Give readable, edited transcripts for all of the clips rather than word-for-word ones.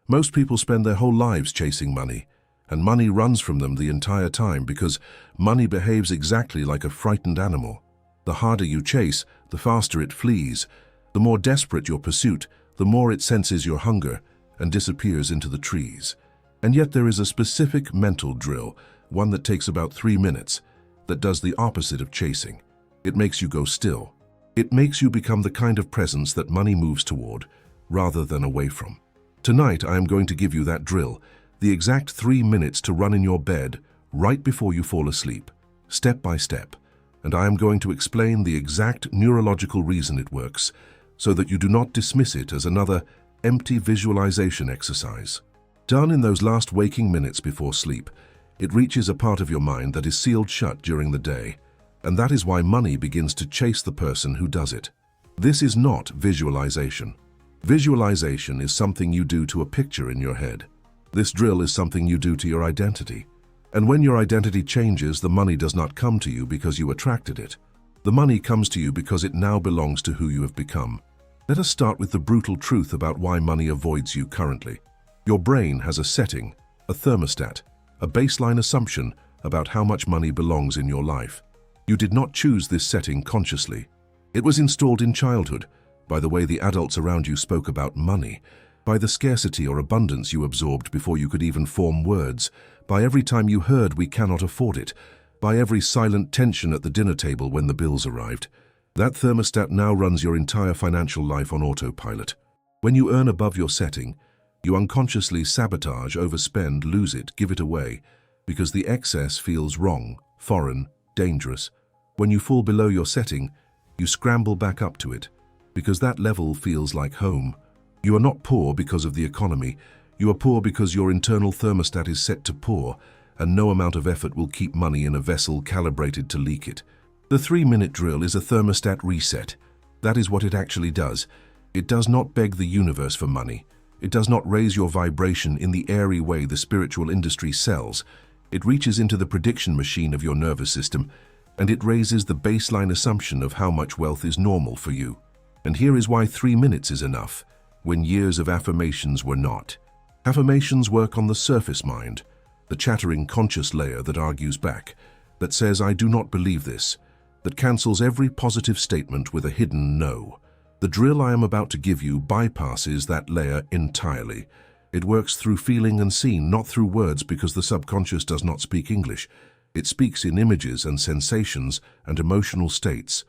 Most people spend their whole lives chasing money, and money runs from them the entire time because money behaves exactly like a frightened animal. The harder you chase, the faster it flees. The more desperate your pursuit, the more it senses your hunger and disappears into the trees. And yet there is a specific mental drill, one that takes about 3 minutes, that does the opposite of chasing. It makes you go still. It makes you become the kind of presence that money moves toward, rather than away from. Tonight I am going to give you that drill, the exact 3 minutes to run in your bed right before you fall asleep, step by step. And I am going to explain the exact neurological reason it works, so that you do not dismiss it as another empty visualization exercise. Done in those last waking minutes before sleep, it reaches a part of your mind that is sealed shut during the day, and that is why money begins to chase the person who does it. This is not visualization. Visualization is something you do to a picture in your head. This drill is something you do to your identity. And when your identity changes, the money does not come to you because you attracted it. The money comes to you because it now belongs to who you have become. Let us start with the brutal truth about why money avoids you currently. Your brain has a setting, a thermostat, a baseline assumption about how much money belongs in your life. You did not choose this setting consciously. It was installed in childhood, by the way the adults around you spoke about money, by the scarcity or abundance you absorbed before you could even form words, by every time you heard "we cannot afford it," by every silent tension at the dinner table when the bills arrived. That thermostat now runs your entire financial life on autopilot. When you earn above your setting, you unconsciously sabotage, overspend, lose it, give it away, because the excess feels wrong, foreign, dangerous. When you fall below your setting, you scramble back up to it, because that level feels like home. You are not poor because of the economy. You are poor because your internal thermostat is set to pour, and no amount of effort will keep money in a vessel calibrated to leak it. The 3-minute drill is a thermostat reset. That is what it actually does. It does not beg the universe for money. It does not raise your vibration in the airy way the spiritual industry sells. It reaches into the prediction machine of your nervous system, and it raises the baseline assumption of how much wealth is normal for you. And here is why 3 minutes is enough, when years of affirmations were not. Affirmations work on the surface mind, the chattering conscious layer that argues back, that says "I do not believe this," that cancels every positive statement with a hidden no. The drill I am about to give you bypasses that layer entirely. It works through feeling and seeing, not through words, because the subconscious does not speak English. It speaks in images and sensations and emotional states.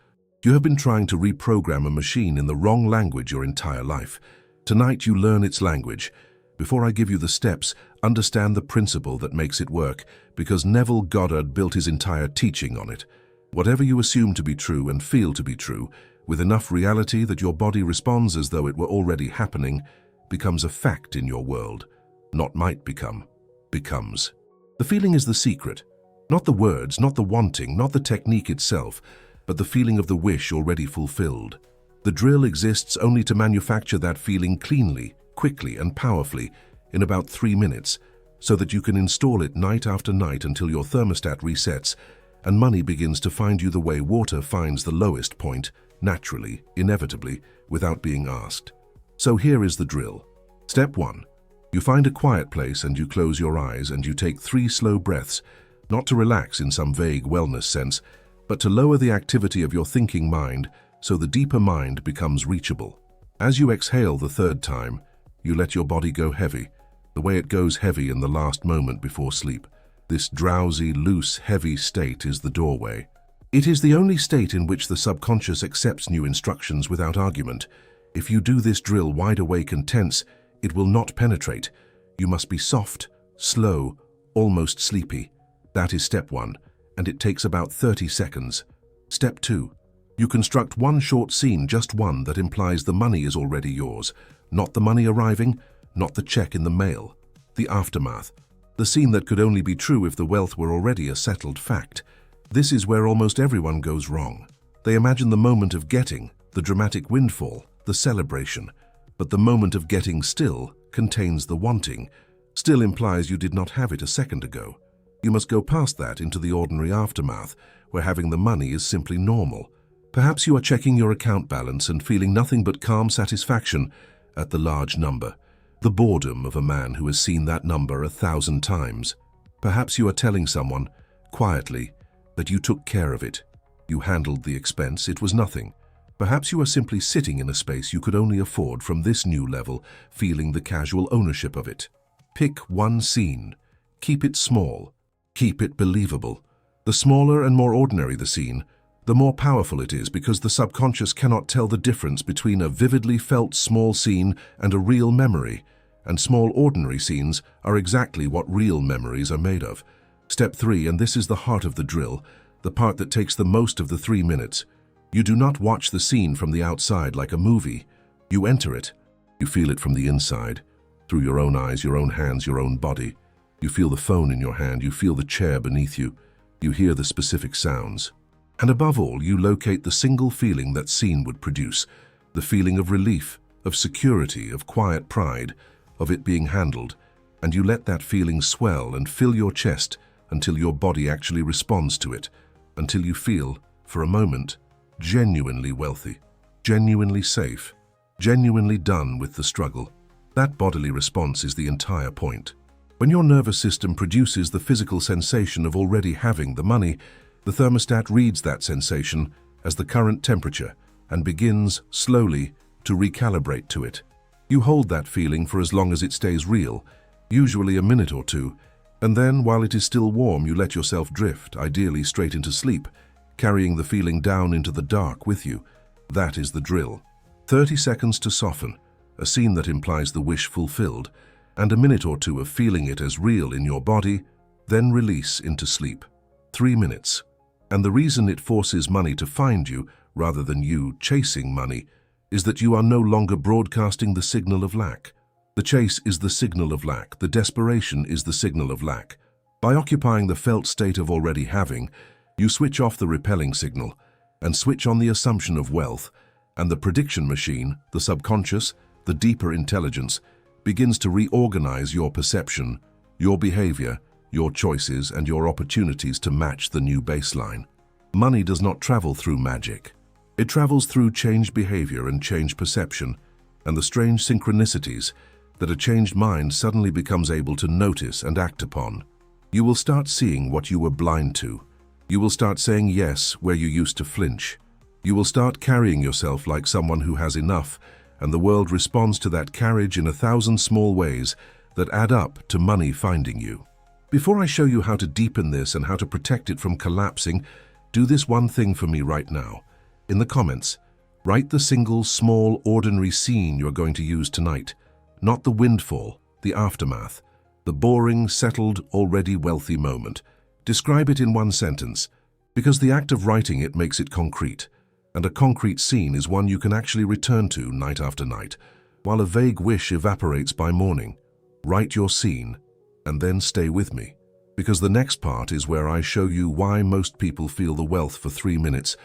You have been trying to reprogram a machine in the wrong language your entire life. Tonight you learn its language. Before I give you the steps, understand the principle that makes it work, because Neville Goddard built his entire teaching on it. Whatever you assume to be true and feel to be true, with enough reality that your body responds as though it were already happening, becomes a fact in your world. Not might become, becomes. The feeling is the secret. Not the words, not the wanting, not the technique itself, but the feeling of the wish already fulfilled. The drill exists only to manufacture that feeling cleanly, quickly, and powerfully in about 3 minutes, so that you can install it night after night until your thermostat resets and money begins to find you the way water finds the lowest point, naturally, inevitably, without being asked. So here is the drill. Step 1. You find a quiet place and you close your eyes and you take 3 slow breaths, not to relax in some vague wellness sense, but to lower the activity of your thinking mind so the deeper mind becomes reachable. As you exhale the 3rd time, you let your body go heavy, the way it goes heavy in the last moment before sleep. This drowsy, loose, heavy state is the doorway. It is the only state in which the subconscious accepts new instructions without argument. If you do this drill wide awake and tense, it will not penetrate. You must be soft, slow, almost sleepy. That is step 1, and it takes about 30 seconds. Step 2. You construct one short scene, just one, that implies the money is already yours. Not the money arriving, not the check in the mail. The aftermath. The scene that could only be true if the wealth were already a settled fact. This is where almost everyone goes wrong. They imagine the moment of getting, the dramatic windfall, the celebration. But the moment of getting still contains the wanting, still implies you did not have it a second ago. You must go past that into the ordinary aftermath, where having the money is simply normal. Perhaps you are checking your account balance and feeling nothing but calm satisfaction at the large number. The boredom of a man who has seen that number 1,000 times. Perhaps you are telling someone, quietly, that you took care of it. You handled the expense, it was nothing. Perhaps you are simply sitting in a space you could only afford from this new level, feeling the casual ownership of it. Pick one scene. Keep it small. Keep it believable. The smaller and more ordinary the scene, the more powerful it is, because the subconscious cannot tell the difference between a vividly felt small scene and a real memory, and small ordinary scenes are exactly what real memories are made of. Step 3, and this is the heart of the drill, the part that takes the most of the 3 minutes. You do not watch the scene from the outside like a movie. You enter it. You feel it from the inside, through your own eyes, your own hands, your own body. You feel the phone in your hand, you feel the chair beneath you. You hear the specific sounds. And above all, you locate the single feeling that scene would produce, the feeling of relief, of security, of quiet pride, of it being handled, and you let that feeling swell and fill your chest until your body actually responds to it, until you feel, for a moment, genuinely wealthy, genuinely safe, genuinely done with the struggle. That bodily response is the entire point. When your nervous system produces the physical sensation of already having the money, the thermostat reads that sensation as the current temperature and begins, slowly, to recalibrate to it. You hold that feeling for as long as it stays real, usually a minute or two, and then, while it is still warm, you let yourself drift, ideally straight into sleep, carrying the feeling down into the dark with you. That is the drill. 30 seconds to soften, a scene that implies the wish fulfilled, and a minute or two of feeling it as real in your body, then release into sleep. 3 minutes. And the reason it forces money to find you, rather than you chasing money, is that you are no longer broadcasting the signal of lack. The chase is the signal of lack. The desperation is the signal of lack. By occupying the felt state of already having, you switch off the repelling signal and switch on the assumption of wealth, and the prediction machine, the subconscious, the deeper intelligence, begins to reorganize your perception, your behavior, your choices, and your opportunities to match the new baseline. Money does not travel through magic. It travels through changed behavior and changed perception, and the strange synchronicities that a changed mind suddenly becomes able to notice and act upon. You will start seeing what you were blind to. You will start saying yes where you used to flinch. You will start carrying yourself like someone who has enough, and the world responds to that carriage in 1,000 small ways that add up to money finding you. Before I show you how to deepen this and how to protect it from collapsing, do this one thing for me right now. In the comments, write the single, small, ordinary scene you're going to use tonight. Not the windfall, the aftermath, the boring, settled, already wealthy moment. Describe it in one sentence, because the act of writing it makes it concrete. And a concrete scene is one you can actually return to night after night, while a vague wish evaporates by morning. Write your scene, and then stay with me, because the next part is where I show you why most people feel the wealth for 3 minutes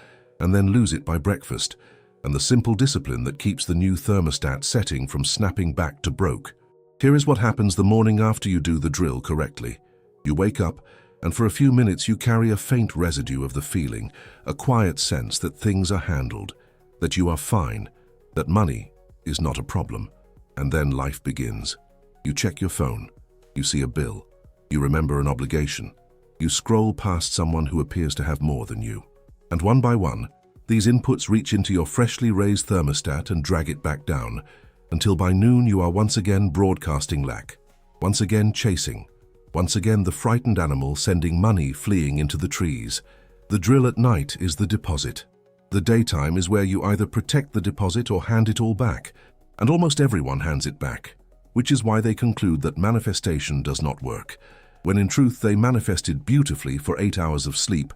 and then lose it by breakfast, and the simple discipline that keeps the new thermostat setting from snapping back to broke. Here is what happens the morning after you do the drill correctly. You wake up, and for a few minutes you carry a faint residue of the feeling, a quiet sense that things are handled, that you are fine, that money is not a problem. And then life begins. You check your phone. You see a bill. You remember an obligation. You scroll past someone who appears to have more than you. And one by one, these inputs reach into your freshly raised thermostat and drag it back down, until by noon you are once again broadcasting lack, once again chasing, once again the frightened animal sending money fleeing into the trees. The drill at night is the deposit. The daytime is where you either protect the deposit or hand it all back, and almost everyone hands it back, which is why they conclude that manifestation does not work, when in truth they manifested beautifully for 8 hours of sleep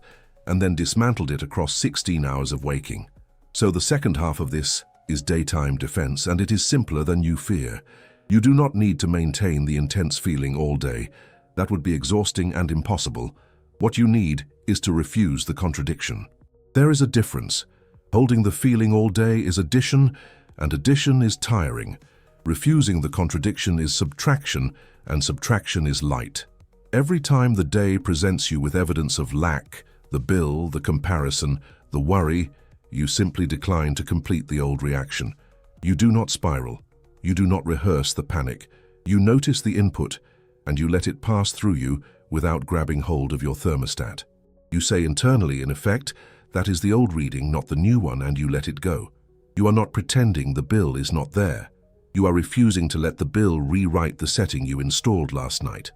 and then dismantled it across 16 hours of waking. So the second half of this is daytime defense, and it is simpler than you fear. You do not need to maintain the intense feeling all day. That would be exhausting and impossible. What you need is to refuse the contradiction. There is a difference. Holding the feeling all day is addition, and addition is tiring. Refusing the contradiction is subtraction, and subtraction is light. Every time the day presents you with evidence of lack, the bill, the comparison, the worry, you simply decline to complete the old reaction. You do not spiral. You do not rehearse the panic. You notice the input, and you let it pass through you without grabbing hold of your thermostat. You say internally, in effect, that is the old reading, not the new one, and you let it go. You are not pretending the bill is not there. You are refusing to let the bill rewrite the setting you installed last night.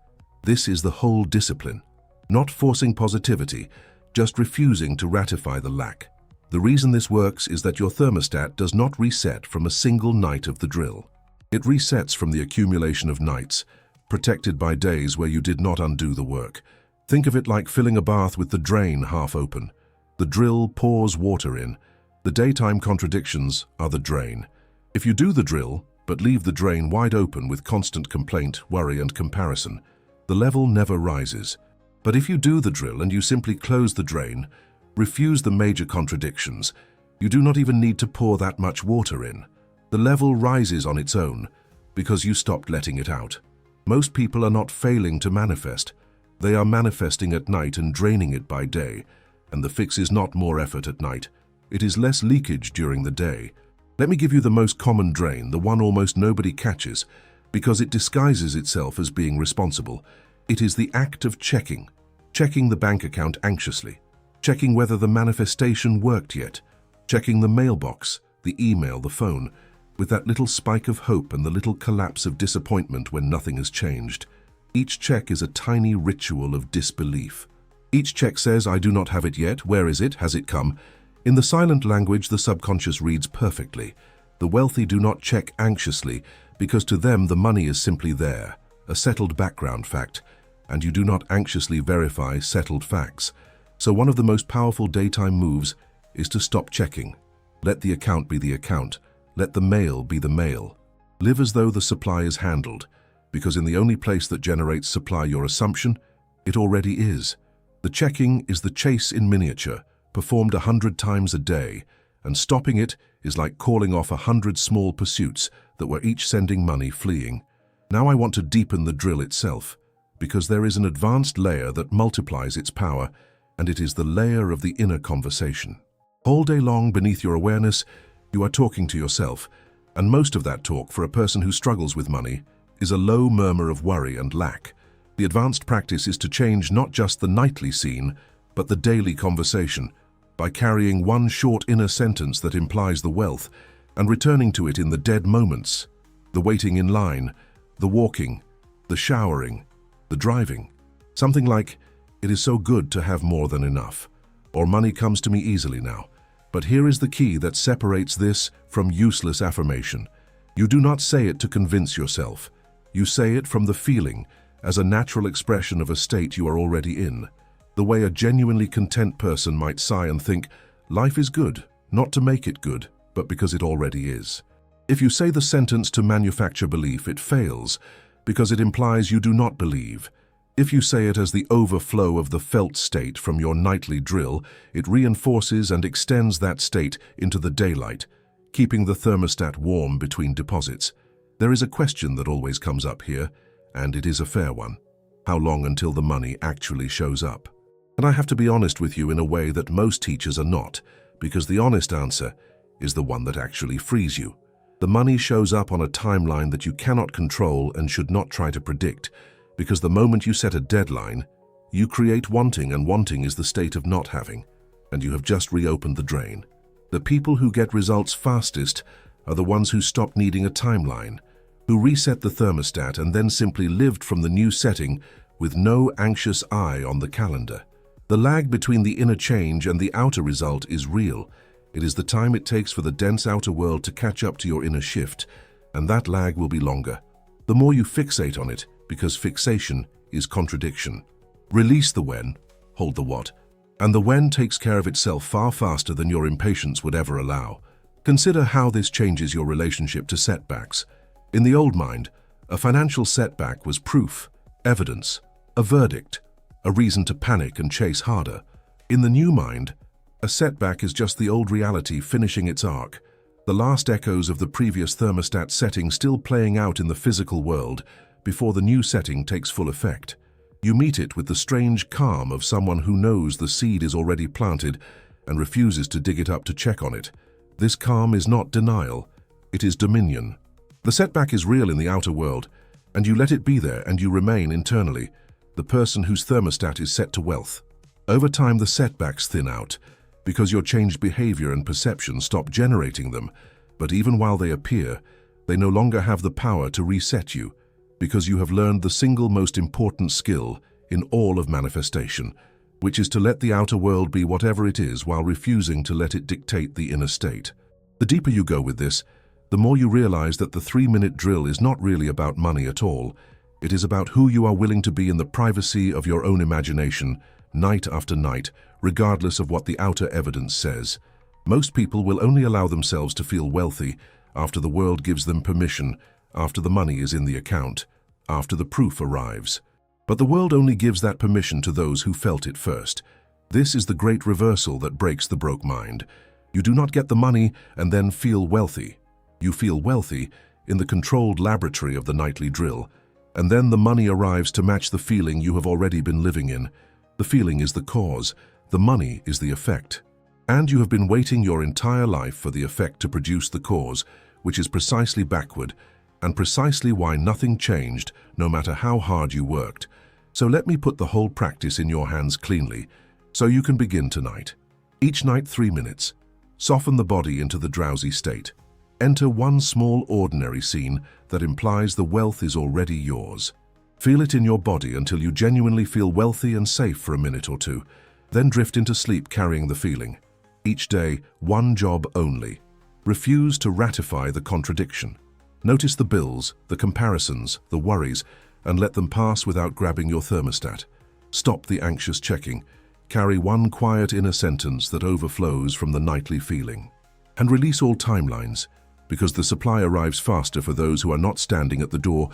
This is the whole discipline. Not forcing positivity, just refusing to ratify the lack. The reason this works is that your thermostat does not reset from a single night of the drill. It resets from the accumulation of nights, protected by days where you did not undo the work. Think of it like filling a bath with the drain half open. The drill pours water in. The daytime contradictions are the drain. If you do the drill, but leave the drain wide open with constant complaint, worry, and comparison, the level never rises. But if you do the drill and you simply close the drain, refuse the major contradictions, you do not even need to pour that much water in. The level rises on its own because you stopped letting it out. Most people are not failing to manifest. They are manifesting at night and draining it by day, and the fix is not more effort at night. It is less leakage during the day. Let me give you the most common drain, the one almost nobody catches, because it disguises itself as being responsible. It is the act of checking the bank account anxiously, checking whether the manifestation worked yet, checking the mailbox, the email, the phone, with that little spike of hope and the little collapse of disappointment when nothing has changed. Each check is a tiny ritual of disbelief. Each check says, I do not have it yet, where is it, has it come? In the silent language, the subconscious reads perfectly. The wealthy do not check anxiously because to them the money is simply there, a settled background fact, and you do not anxiously verify settled facts. So one of the most powerful daytime moves is to stop checking. Let the account be the account. Let the mail be the mail. Live as though the supply is handled, because in the only place that generates supply your assumption, it already is. The checking is the chase in miniature, performed 100 times a day, and stopping it is like calling off 100 small pursuits that were each sending money fleeing. Now I want to deepen the drill itself, because there is an advanced layer that multiplies its power, and it is the layer of the inner conversation. All day long beneath your awareness, you are talking to yourself, and most of that talk for a person who struggles with money is a low murmur of worry and lack. The advanced practice is to change not just the nightly scene, but the daily conversation, by carrying one short inner sentence that implies the wealth and returning to it in the dead moments, the waiting in line, the walking, the showering, the driving. Something like, it is so good to have more than enough, or money comes to me easily now. But here is the key that separates this from useless affirmation. You do not say it to convince yourself. You say it from the feeling, as a natural expression of a state you are already in. The way a genuinely content person might sigh and think, life is good, not to make it good, but because it already is. If you say the sentence to manufacture belief, it fails, because it implies you do not believe. If you say it as the overflow of the felt state from your nightly drill, it reinforces and extends that state into the daylight, keeping the thermostat warm between deposits. There is a question that always comes up here, and it is a fair one. How long until the money actually shows up? And I have to be honest with you in a way that most teachers are not, because the honest answer is the one that actually frees you. The money shows up on a timeline that you cannot control and should not try to predict, because the moment you set a deadline, you create wanting, and wanting is the state of not having, and you have just reopened the drain. The people who get results fastest are the ones who stop needing a timeline, who reset the thermostat and then simply lived from the new setting with no anxious eye on the calendar. The lag between the inner change and the outer result is real. It is the time it takes for the dense outer world to catch up to your inner shift, and that lag will be longer. The more you fixate on it, because fixation is contradiction. Release the when, hold the what, and the when takes care of itself far faster than your impatience would ever allow. Consider how this changes your relationship to setbacks. In the old mind, a financial setback was proof, evidence, a verdict, a reason to panic and chase harder. In the new mind, a setback is just the old reality finishing its arc, the last echoes of the previous thermostat setting still playing out in the physical world before the new setting takes full effect. You meet it with the strange calm of someone who knows the seed is already planted and refuses to dig it up to check on it. This calm is not denial, it is dominion. The setback is real in the outer world, and you let it be there and you remain internally, the person whose thermostat is set to wealth. Over time, the setbacks thin out, because your changed behavior and perception stop generating them, but even while they appear, they no longer have the power to reset you, because you have learned the single most important skill in all of manifestation, which is to let the outer world be whatever it is while refusing to let it dictate the inner state. The deeper you go with this, the more you realize that the 3-minute drill is not really about money at all. It is about who you are willing to be in the privacy of your own imagination, night after night, regardless of what the outer evidence says. Most people will only allow themselves to feel wealthy after the world gives them permission, after the money is in the account, after the proof arrives. But the world only gives that permission to those who felt it first. This is the great reversal that breaks the broke mind. You do not get the money and then feel wealthy. You feel wealthy in the controlled laboratory of the nightly drill, and then the money arrives to match the feeling you have already been living in. The feeling is the cause, the money is the effect. And you have been waiting your entire life for the effect to produce the cause, which is precisely backward, and precisely why nothing changed, no matter how hard you worked. So let me put the whole practice in your hands cleanly, so you can begin tonight. Each night 3 minutes. Soften the body into the drowsy state. Enter one small ordinary scene that implies the wealth is already yours. Feel it in your body until you genuinely feel wealthy and safe for a minute or two. Then drift into sleep carrying the feeling. Each day, one job only. Refuse to ratify the contradiction. Notice the bills, the comparisons, the worries, and let them pass without grabbing your thermostat. Stop the anxious checking. Carry one quiet inner sentence that overflows from the nightly feeling. And release all timelines, because the supply arrives faster for those who are not standing at the door,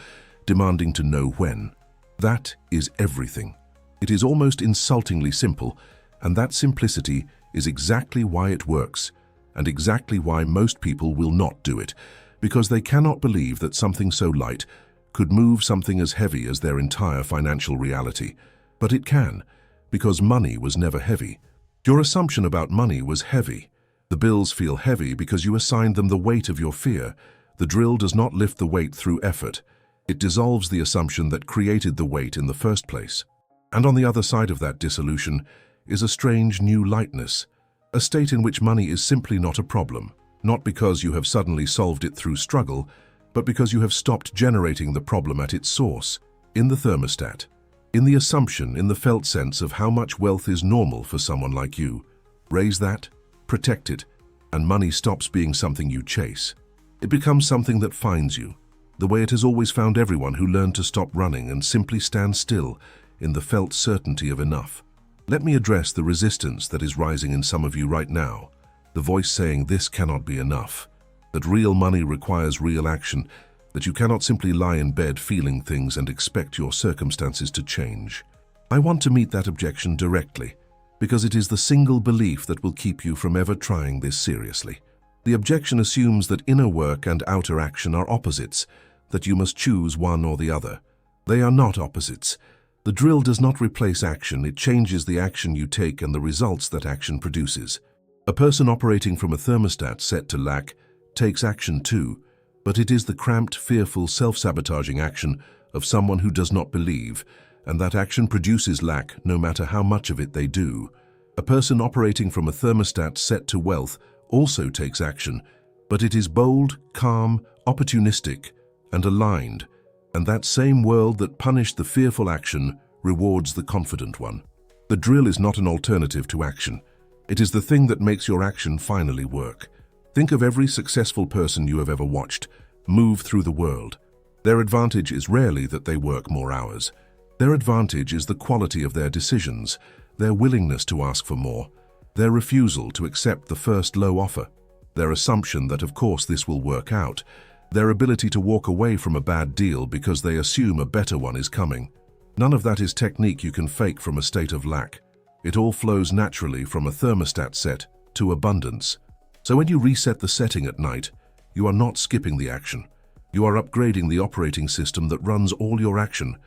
demanding to know when. That is everything. It is almost insultingly simple, and that simplicity is exactly why it works, and exactly why most people will not do it, because they cannot believe that something so light could move something as heavy as their entire financial reality. But it can, because money was never heavy. Your assumption about money was heavy. The bills feel heavy because you assigned them the weight of your fear. The drill does not lift the weight through effort. It dissolves the assumption that created the weight in the first place. And on the other side of that dissolution is a strange new lightness, a state in which money is simply not a problem, not because you have suddenly solved it through struggle, but because you have stopped generating the problem at its source, in the thermostat, in the assumption, in the felt sense of how much wealth is normal for someone like you. Raise that, protect it, and money stops being something you chase. It becomes something that finds you, the way it has always found everyone who learned to stop running and simply stand still in the felt certainty of enough. Let me address the resistance that is rising in some of you right now, the voice saying this cannot be enough, that real money requires real action, that you cannot simply lie in bed feeling things and expect your circumstances to change. I want to meet that objection directly, because it is the single belief that will keep you from ever trying this seriously. The objection assumes that inner work and outer action are opposites, that you must choose one or the other. They are not opposites. The drill does not replace action, it changes the action you take and the results that action produces. A person operating from a thermostat set to lack takes action too, but it is the cramped, fearful, self-sabotaging action of someone who does not believe, and that action produces lack no matter how much of it they do. A person operating from a thermostat set to wealth also takes action, but it is bold, calm, opportunistic, and aligned, and that same world that punished the fearful action rewards the confident one. The drill is not an alternative to action. It is the thing that makes your action finally work. Think of every successful person you have ever watched move through the world. Their advantage is rarely that they work more hours. Their advantage is the quality of their decisions, their willingness to ask for more, their refusal to accept the first low offer, their assumption that of course this will work out, their ability to walk away from a bad deal because they assume a better one is coming. None of that is technique you can fake from a state of lack. It all flows naturally from a thermostat set to abundance. So when you reset the setting at night, you are not skipping the action. You are upgrading the operating system that runs all your action.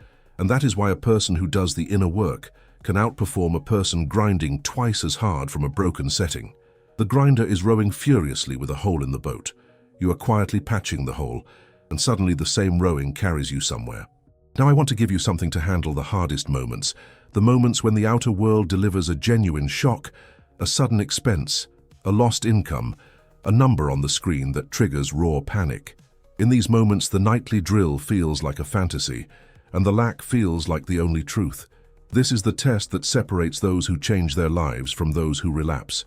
And that is why a person who does the inner work can outperform a person grinding twice as hard from a broken setting. The grinder is rowing furiously with a hole in the boat. You are quietly patching the hole, and suddenly the same rowing carries you somewhere. Now I want to give you something to handle the hardest moments, the moments when the outer world delivers a genuine shock, a sudden expense, a lost income, a number on the screen that triggers raw panic. In these moments, the nightly drill feels like a fantasy, and the lack feels like the only truth. This is the test that separates those who change their lives from those who relapse.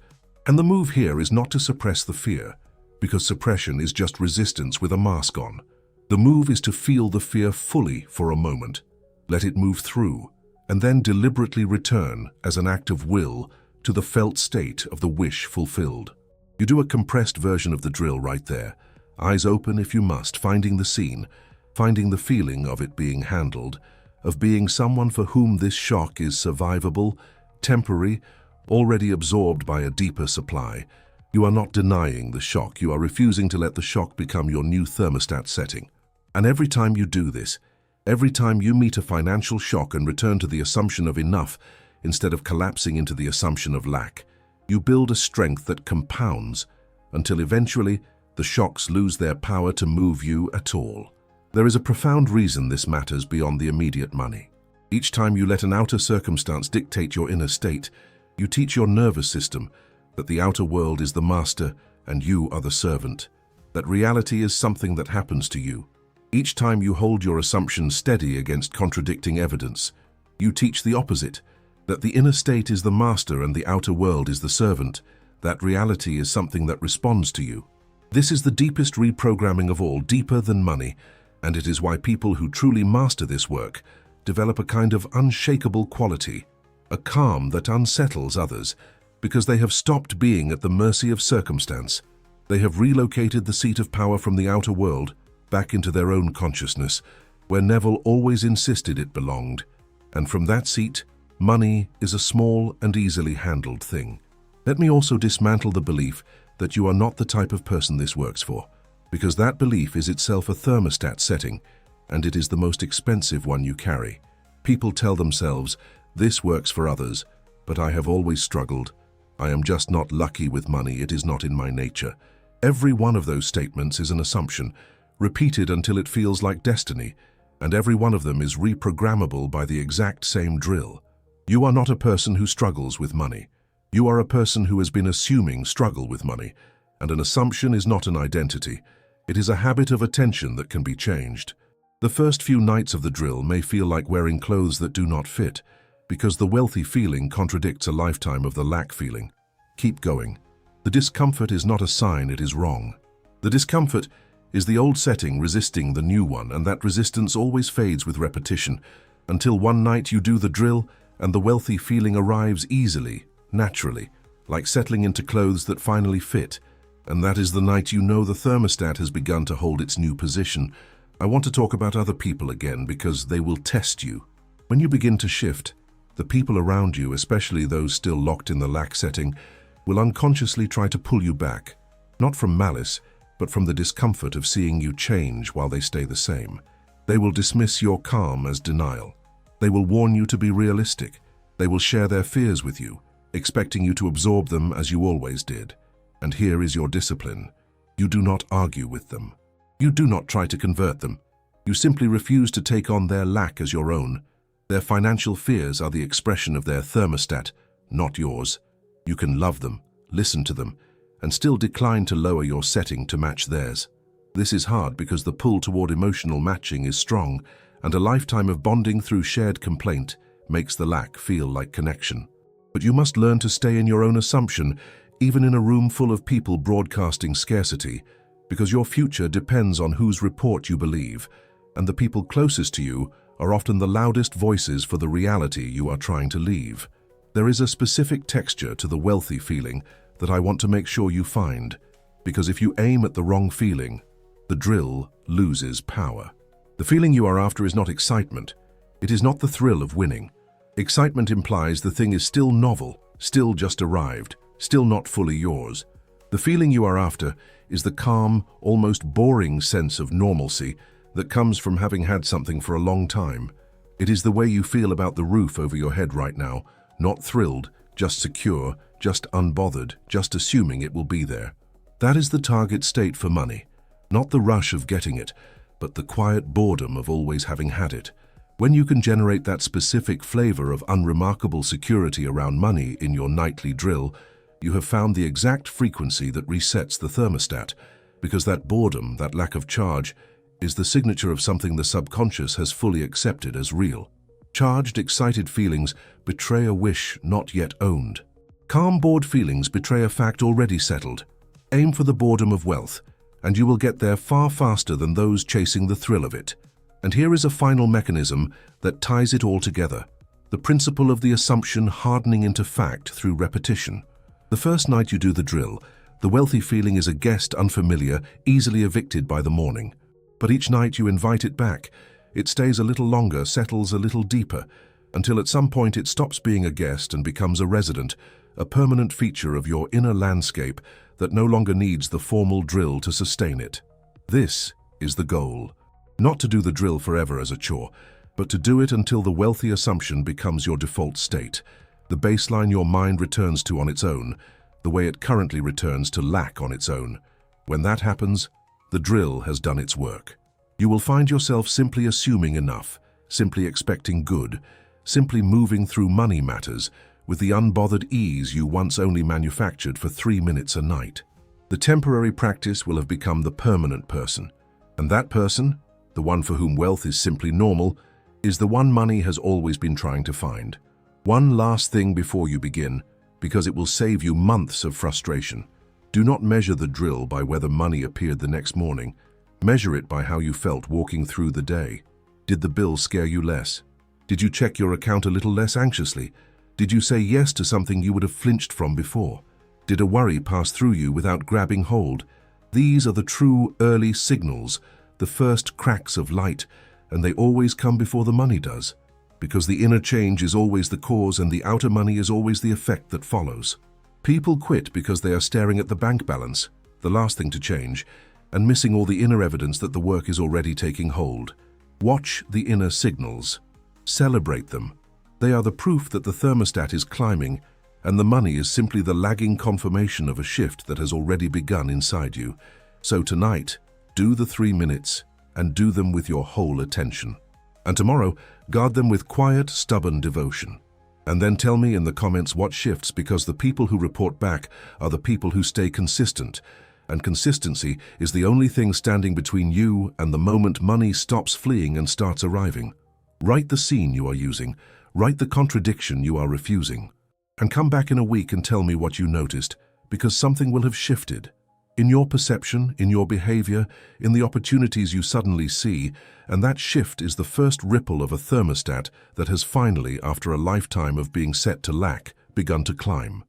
And the move here is not to suppress the fear, because suppression is just resistance with a mask on. The move is to feel the fear fully for a moment, let it move through, and then deliberately return as an act of will to the felt state of the wish fulfilled. You do a compressed version of the drill right there, eyes open if you must, finding the scene, finding the feeling of it being handled, of being someone for whom this shock is survivable, temporary, already absorbed by a deeper supply. You are not denying the shock, you are refusing to let the shock become your new thermostat setting. And every time you do this, every time you meet a financial shock and return to the assumption of enough instead of collapsing into the assumption of lack, you build a strength that compounds until eventually the shocks lose their power to move you at all. There is a profound reason this matters beyond the immediate money. Each time you let an outer circumstance dictate your inner state, you teach your nervous system that the outer world is the master and you are the servant, that reality is something that happens to you. Each time you hold your assumptions steady against contradicting evidence, you teach the opposite, that the inner state is the master and the outer world is the servant, that reality is something that responds to you. This is the deepest reprogramming of all, deeper than money, and it is why people who truly master this work develop a kind of unshakable quality, a calm that unsettles others, because they have stopped being at the mercy of circumstance. They have relocated the seat of power from the outer world back into their own consciousness, where Neville always insisted it belonged. And from that seat, money is a small and easily handled thing. Let me also dismantle the belief that you are not the type of person this works for, because that belief is itself a thermostat setting, and it is the most expensive one you carry. People tell themselves, this works for others, but I have always struggled. I am just not lucky with money, it is not in my nature. Every one of those statements is an assumption, repeated until it feels like destiny, and every one of them is reprogrammable by the exact same drill. You are not a person who struggles with money. You are a person who has been assuming struggle with money, and an assumption is not an identity. It is a habit of attention that can be changed. The first few nights of the drill may feel like wearing clothes that do not fit, because the wealthy feeling contradicts a lifetime of the lack feeling. Keep going. The discomfort is not a sign it is wrong. The discomfort is the old setting resisting the new one, and that resistance always fades with repetition, until one night you do the drill and the wealthy feeling arrives easily, naturally, like settling into clothes that finally fit. And that is the night you know the thermostat has begun to hold its new position. I want to talk about other people again because they will test you. When you begin to shift, the people around you, especially those still locked in the lack setting, will unconsciously try to pull you back, not from malice, but from the discomfort of seeing you change while they stay the same. They will dismiss your calm as denial. They will warn you to be realistic. They will share their fears with you, expecting you to absorb them as you always did. And here is your discipline. You do not argue with them. You do not try to convert them. You simply refuse to take on their lack as your own. Their financial fears are the expression of their thermostat, not yours. You can love them, listen to them, and still decline to lower your setting to match theirs. This is hard because the pull toward emotional matching is strong, and a lifetime of bonding through shared complaint makes the lack feel like connection. But you must learn to stay in your own assumption, even in a room full of people broadcasting scarcity, because your future depends on whose report you believe, and the people closest to you are often the loudest voices for the reality you are trying to leave. There is a specific texture to the wealthy feeling that I want to make sure you find, because if you aim at the wrong feeling, the drill loses power. The feeling you are after is not excitement. It is not the thrill of winning. Excitement implies the thing is still novel, still just arrived, still not fully yours. The feeling you are after is the calm, almost boring sense of normalcy that comes from having had something for a long time. It is the way you feel about the roof over your head right now, not thrilled, just secure, just unbothered, just assuming it will be there. That is the target state for money, not the rush of getting it, but the quiet boredom of always having had it. When you can generate that specific flavor of unremarkable security around money in your nightly drill, you have found the exact frequency that resets the thermostat, because that boredom, that lack of charge, is the signature of something the subconscious has fully accepted as real. Charged, excited feelings betray a wish not yet owned. Calm, bored feelings betray a fact already settled. Aim for the boredom of wealth, and you will get there far faster than those chasing the thrill of it. And here is a final mechanism that ties it all together: the principle of the assumption hardening into fact through repetition. The first night you do the drill, the wealthy feeling is a guest unfamiliar, easily evicted by the morning. But each night you invite it back. It stays a little longer, settles a little deeper, until at some point it stops being a guest and becomes a resident, a permanent feature of your inner landscape that no longer needs the formal drill to sustain it. This is the goal. Not to do the drill forever as a chore, but to do it until the wealthy assumption becomes your default state, the baseline your mind returns to on its own, the way it currently returns to lack on its own. When that happens, the drill has done its work. You will find yourself simply assuming enough, simply expecting good, simply moving through money matters with the unbothered ease you once only manufactured for 3 minutes a night. The temporary practice will have become the permanent person, and that person, the one for whom wealth is simply normal, is the one money has always been trying to find. One last thing before you begin, because it will save you months of frustration. Do not measure the drill by whether money appeared the next morning. Measure it by how you felt walking through the day. Did the bill scare you less? Did you check your account a little less anxiously? Did you say yes to something you would have flinched from before? Did a worry pass through you without grabbing hold? These are the true early signals, the first cracks of light, and they always come before the money does, because the inner change is always the cause and the outer money is always the effect that follows. People quit because they are staring at the bank balance, the last thing to change, and missing all the inner evidence that the work is already taking hold. Watch the inner signals. Celebrate them. They are the proof that the thermostat is climbing, and the money is simply the lagging confirmation of a shift that has already begun inside you. So tonight, do the 3 minutes, and do them with your whole attention. And tomorrow, guard them with quiet, stubborn devotion. And then tell me in the comments what shifts, because the people who report back are the people who stay consistent, and consistency is the only thing standing between you and the moment money stops fleeing and starts arriving. Write the scene you are using, write the contradiction you are refusing, and come back in a week and tell me what you noticed, because something will have shifted. In your perception, in your behavior, in the opportunities you suddenly see, and that shift is the first ripple of a thermostat that has finally, after a lifetime of being set to lack, begun to climb.